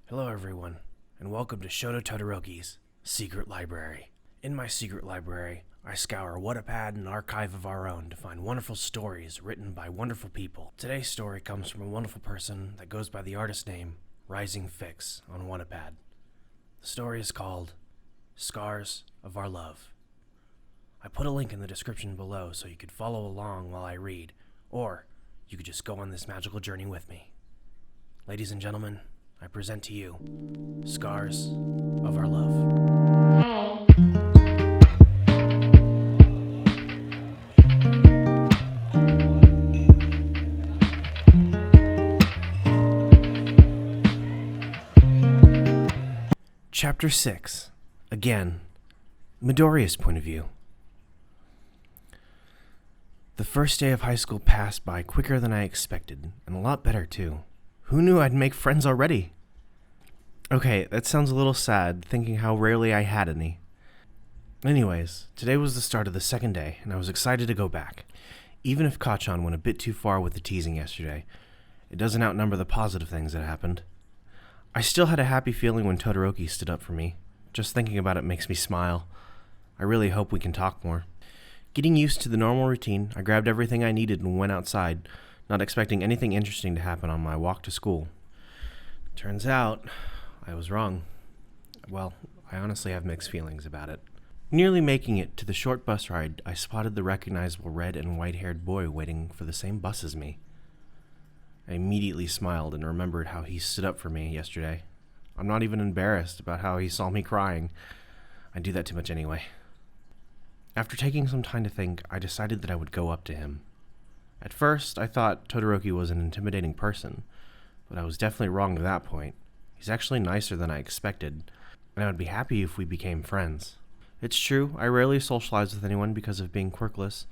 Hello everyone, and welcome to Shoto Todoroki's Secret Library. In my secret library, I scour Wattpad and archive of our own to find wonderful stories written by wonderful people. Today's story comes from a wonderful person that goes by the artist name Risingfics on Wattpad. The story is called Scars of Our Love. I put a link in the description below so you could follow along while I read, or you could just go on this magical journey with me. Ladies and gentlemen, I present to you Scars of Our Love. Chapter 6. Again, Midoriya's point of view. The first day of high school passed by quicker than I expected, and a lot better too. Who knew I'd make friends already? Okay, that sounds a little sad, thinking how rarely I had any. Anyways, today was the start of the second day, and I was excited to go back. Even if Kachan went a bit too far with the teasing yesterday, it doesn't outnumber the positive things that happened. I still had a happy feeling when Todoroki stood up for me. Just thinking about it makes me smile. I really hope we can talk more. Getting used to the normal routine, I grabbed everything I needed and went outside, not expecting anything interesting to happen on my walk to school. Turns out, I was wrong. Well, I honestly have mixed feelings about it. Nearly making it to the short bus ride, I spotted the recognizable red and white-haired boy waiting for the same bus as me. I immediately smiled and remembered how he stood up for me yesterday. I'm not even embarrassed about how he saw me crying. I do that too much anyway. After taking some time to think, I decided that I would go up to him. At first, I thought Todoroki was an intimidating person, but I was definitely wrong at that point. He's actually nicer than I expected, and I would be happy if we became friends. It's true, I rarely socialize with anyone because of being quirkless,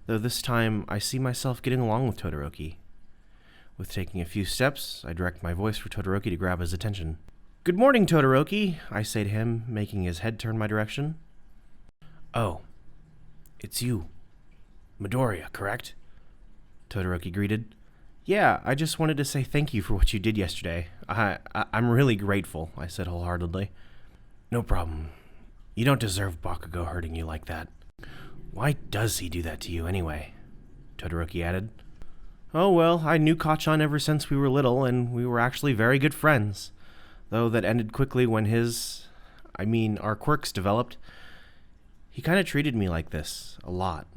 though this time I see myself getting along with Todoroki. With taking a few steps, I direct my voice for Todoroki to grab his attention. "Good morning, Todoroki," I say to him, making his head turn my direction. "Oh, it's you. Midoriya, correct?" Todoroki greeted. "Yeah, I just wanted to say thank you for what you did yesterday. I'm really grateful," I said wholeheartedly. "No problem. You don't deserve Bakugo hurting you like that." "Why does he do that to you anyway?" Todoroki added. "Oh well, I knew Kachan ever since we were little, and we were actually very good friends. Though that ended quickly when our quirks developed. He kind of treated me like this, a lot,"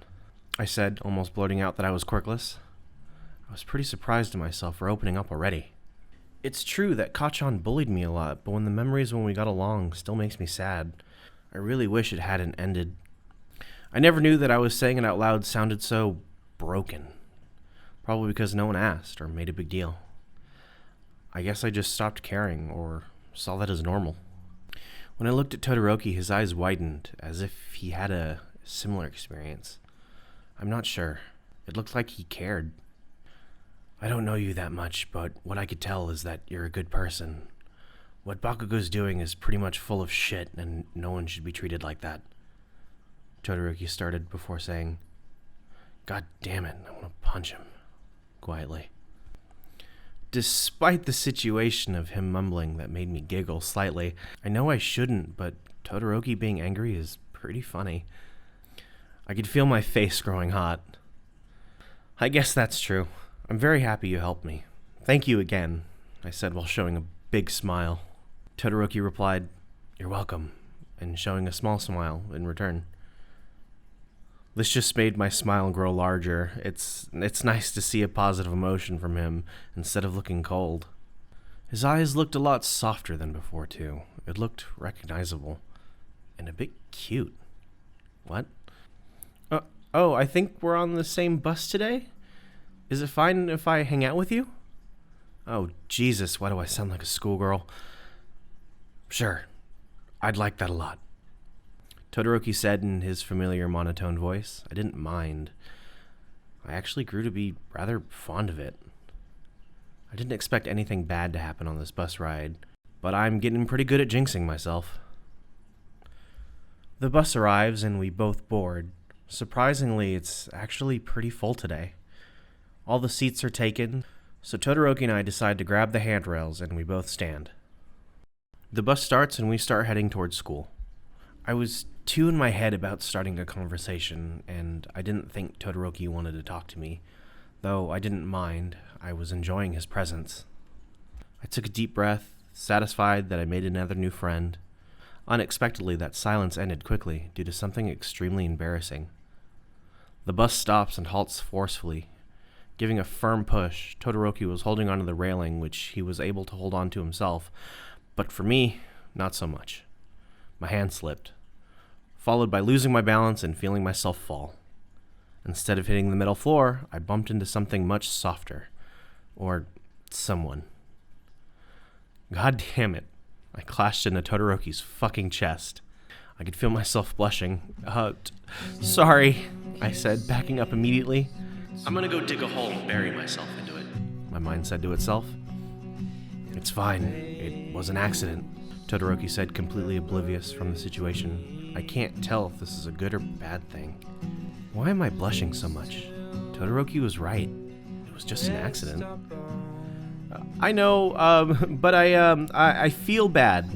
I said, almost blurting out that I was quirkless. I was pretty surprised at myself for opening up already. It's true that Kachan bullied me a lot, but when the memories when we got along still makes me sad. I really wish it hadn't ended. I never knew that I was saying it out loud sounded so broken. Probably because no one asked or made a big deal. I guess I just stopped caring or saw that as normal. When I looked at Todoroki, his eyes widened, as if he had a similar experience. I'm not sure. It looked like he cared. "I don't know you that much, but what I could tell is that you're a good person. What Bakugo's doing is pretty much full of shit, and no one should be treated like that." Todoroki started before saying, "God damn it, I want to punch him," quietly. Despite the situation of him mumbling that made me giggle slightly, I know I shouldn't, but Todoroki being angry is pretty funny. I could feel my face growing hot. "I guess that's true. I'm very happy you helped me. Thank you again," I said while showing a big smile. Todoroki replied, "You're welcome," and showing a small smile in return. This just made my smile grow larger. It's nice to see a positive emotion from him instead of looking cold. His eyes looked a lot softer than before, too. It looked recognizable. And a bit cute. What? Oh, I think we're on the same bus today? Is it fine if I hang out with you? Oh, Jesus, why do I sound like a schoolgirl? Sure. I'd like that a lot," Todoroki said in his familiar monotone voice. I didn't mind. I actually grew to be rather fond of it. I didn't expect anything bad to happen on this bus ride, but I'm getting pretty good at jinxing myself. The bus arrives and we both board. Surprisingly, it's actually pretty full today. All the seats are taken, so Todoroki and I decide to grab the handrails and we both stand. The bus starts and we start heading towards school. I was too in my head about starting a conversation, and I didn't think Todoroki wanted to talk to me, though I didn't mind. I was enjoying his presence. I took a deep breath, satisfied that I made another new friend. Unexpectedly, that silence ended quickly due to something extremely embarrassing. The bus stops and halts forcefully. Giving a firm push, Todoroki was holding onto the railing, which he was able to hold on to himself, but for me, not so much. My hand slipped, followed by losing my balance and feeling myself fall. Instead of hitting the metal floor, I bumped into something much softer. Or someone. God damn it. I clashed into Todoroki's fucking chest. I could feel myself blushing. Sorry, I said, backing up immediately. I'm gonna go dig a hole and bury myself into it, my mind said to itself. It's fine. It was an accident, Todoroki said, completely oblivious from the situation. I can't tell if this is a good or bad thing. Why am I blushing so much? Todoroki was right. It was just an accident. I know, but I feel bad,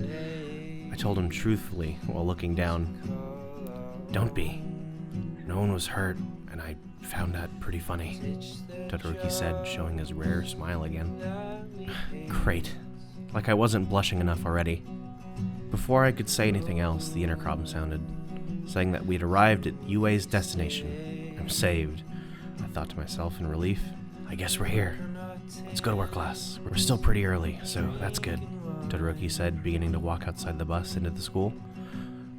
I told him truthfully while looking down. Don't be. No one was hurt, and I found that pretty funny, Todoroki said, showing his rare smile again. Great. Like I wasn't blushing enough already. Before I could say anything else, the intercom sounded, saying that we'd arrived at Yue's destination. I'm saved, I thought to myself in relief. I guess we're here. Let's go to our class. We're still pretty early, so that's good, Todoroki said, beginning to walk outside the bus into the school.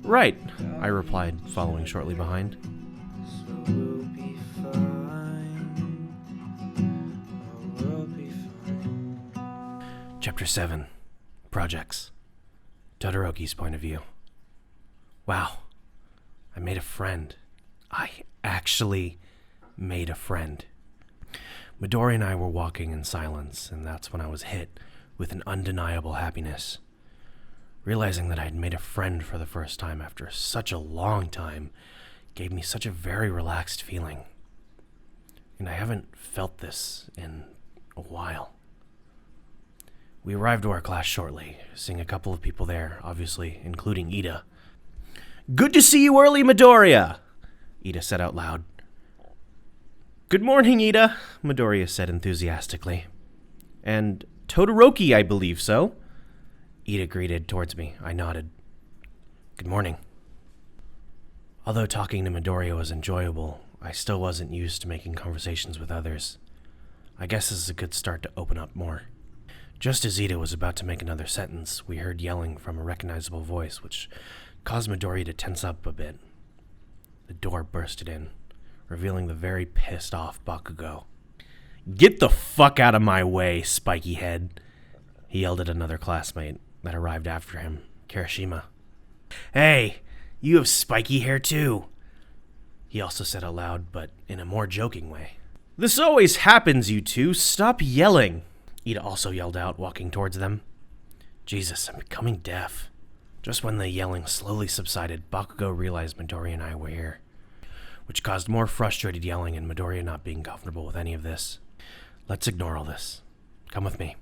Right, I replied, following shortly behind. Chapter 7. Projects. Todoroki's point of view. Wow. I made a friend. I actually made a friend. Midori and I were walking in silence, and that's when I was hit with an undeniable happiness. Realizing that I had made a friend for the first time after such a long time gave me such a very relaxed feeling. And I haven't felt this in a while. We arrived to our class shortly, seeing a couple of people there, obviously, including Ida. Good to see you early, Midoriya, Ida said out loud. Good morning, Ida, Midoriya said enthusiastically. And Todoroki, I believe so. Ida greeted towards me. I nodded. Good morning. Although talking to Midoriya was enjoyable, I still wasn't used to making conversations with others. I guess this is a good start to open up more. Just as Ida was about to make another sentence, we heard yelling from a recognizable voice, which caused Midoriya to tense up a bit. The door bursted in, revealing the very pissed-off Bakugo. Get the fuck out of my way, spiky head, he yelled at another classmate that arrived after him, Kirishima. Hey, you have spiky hair too, he also said out loud, but in a more joking way. This always happens, you two. Stop yelling, Ida also yelled out, walking towards them. Jesus, I'm becoming deaf. Just when the yelling slowly subsided, Bakugo realized Midoriya and I were here, which caused more frustrated yelling and Midoriya not being comfortable with any of this. Let's ignore all this. Come with me,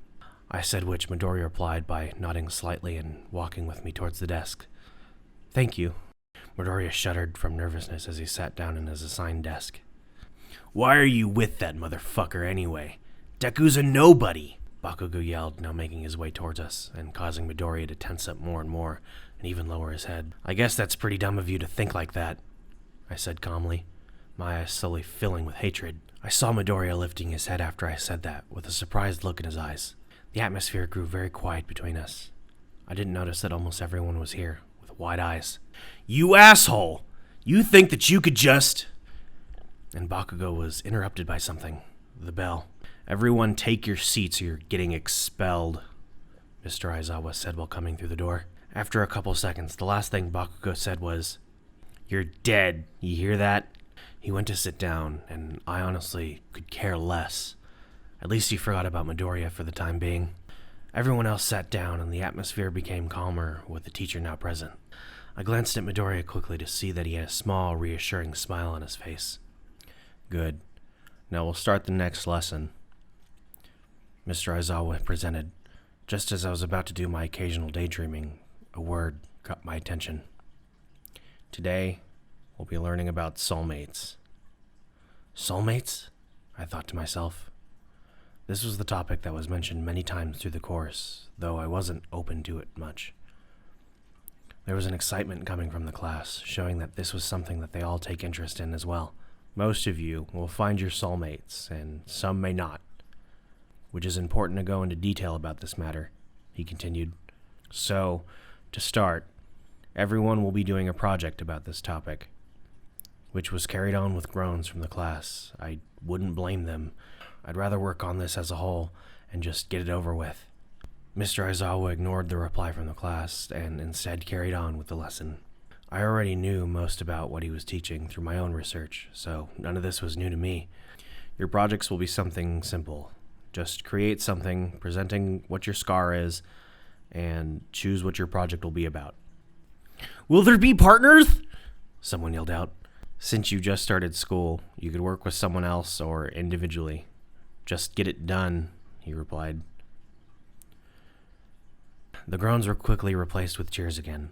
I said, which Midoriya replied by nodding slightly and walking with me towards the desk. Thank you. Midoriya shuddered from nervousness as he sat down in his assigned desk. Why are you with that motherfucker anyway? Deku's a nobody, Bakugo yelled, now making his way towards us and causing Midoriya to tense up more and more and even lower his head. I guess that's pretty dumb of you to think like that, I said calmly, my eyes slowly filling with hatred. I saw Midoriya lifting his head after I said that, with a surprised look in his eyes. The atmosphere grew very quiet between us. I didn't notice that almost everyone was here, with wide eyes. You asshole! You think that you could just... And Bakugo was interrupted by something. The bell. Everyone take your seats or you're getting expelled, Mr. Aizawa said while coming through the door. After a couple seconds, the last thing Bakugo said was, You're dead, you hear that? He went to sit down, and I honestly could care less. At least he forgot about Midoriya for the time being. Everyone else sat down, and the atmosphere became calmer with the teacher now present. I glanced at Midoriya quickly to see that he had a small, reassuring smile on his face. Good. Now we'll start the next lesson, Mr. Aizawa presented, Just as I was about to do my occasional daydreaming, a word caught my attention. Today, we'll be learning about soulmates. Soulmates? I thought to myself. This was the topic that was mentioned many times through the course, though I wasn't open to it much. There was an excitement coming from the class, showing that this was something that they all take interest in as well. Most of you will find your soulmates, and some may not, which is important to go into detail about this matter, he continued. So, to start, everyone will be doing a project about this topic, which was carried on with groans from the class. I wouldn't blame them. I'd rather work on this as a whole and just get it over with. Mr. Aizawa ignored the reply from the class and instead carried on with the lesson. I already knew most about what he was teaching through my own research, so none of this was new to me. Your projects will be something simple. Just create something presenting what your scar is and choose what your project will be about. Will there be partners? Someone yelled out. Since you just started school, you could work with someone else or individually. Just get it done, he replied. The groans were quickly replaced with cheers again,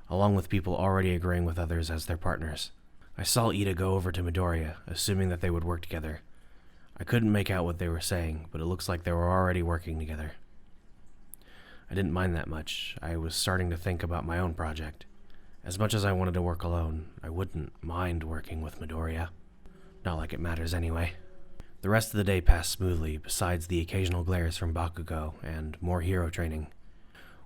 along with people already agreeing with others as their partners. I saw Ida go over to Midoriya, assuming that they would work together. I couldn't make out what they were saying, but it looks like they were already working together. I didn't mind that much. I was starting to think about my own project. As much as I wanted to work alone, I wouldn't mind working with Midoriya. Not like it matters anyway. The rest of the day passed smoothly, besides the occasional glares from Bakugo and more hero training.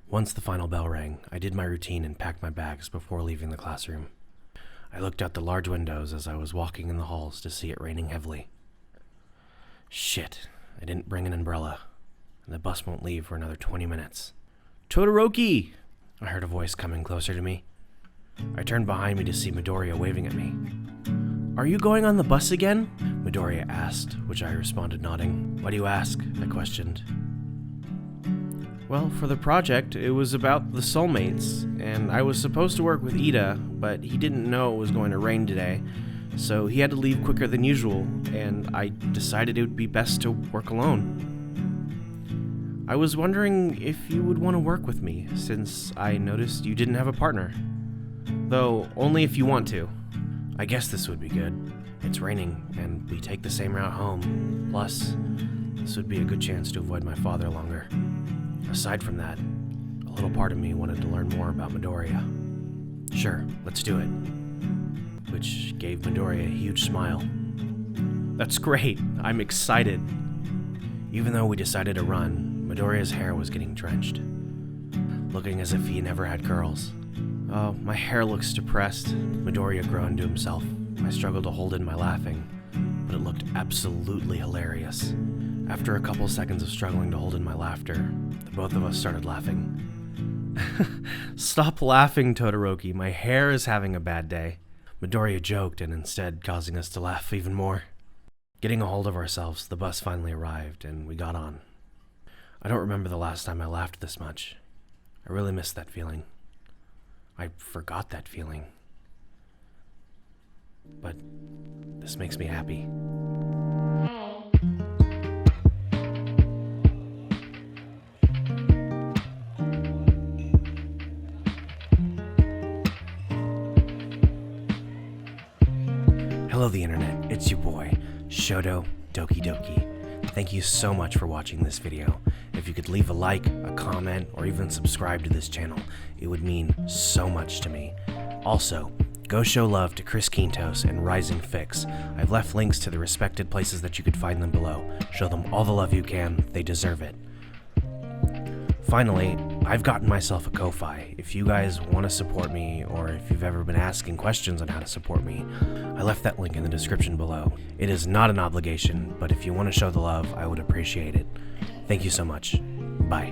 Once the final bell rang, I did my routine and packed my bags before leaving the classroom. I looked out the large windows as I was walking in the halls to see it raining heavily. Shit, I didn't bring an umbrella, and the bus won't leave for another 20 minutes. Todoroki! I heard a voice coming closer to me. I turned behind me to see Midoriya waving at me. Are you going on the bus again? Midoriya asked, which I responded nodding. Why do you ask? I questioned. Well, for the project, it was about the soulmates, and I was supposed to work with Ida, but he didn't know it was going to rain today, so he had to leave quicker than usual, and I decided it would be best to work alone. I was wondering if you would want to work with me, since I noticed you didn't have a partner. Though, only if you want to. I guess this would be good. It's raining, and we take the same route home. Plus, this would be a good chance to avoid my father longer. Aside from that, a little part of me wanted to learn more about Midoriya. Sure, let's do it. Which gave Midoriya a huge smile. That's great, I'm excited. Even though we decided to run, Midoriya's hair was getting drenched, looking as if he never had curls. Oh, my hair looks depressed, Midoriya groaned to himself. I struggled to hold in my laughing, but it looked absolutely hilarious. After a couple seconds of struggling to hold in my laughter, the both of us started laughing. Stop laughing, Todoroki. My hair is having a bad day. Midoriya joked, and instead causing us to laugh even more. Getting a hold of ourselves, the bus finally arrived, and we got on. I don't remember the last time I laughed this much. I really missed that feeling. I forgot that feeling. But this makes me happy. Hello the internet, it's your boy, Shoto Todoroki. Thank you so much for watching this video. If you could leave a like, a comment, or even subscribe to this channel, it would mean so much to me. Also, go show love to Quintos and Risingfics. I've left links to the respected places that you could find them below. Show them all the love you can, they deserve it. Finally, I've gotten myself a Ko-Fi. If you guys want to support me, or if you've ever been asking questions on how to support me, I left that link in the description below. It is not an obligation, but if you want to show the love, I would appreciate it. Thank you so much. Bye.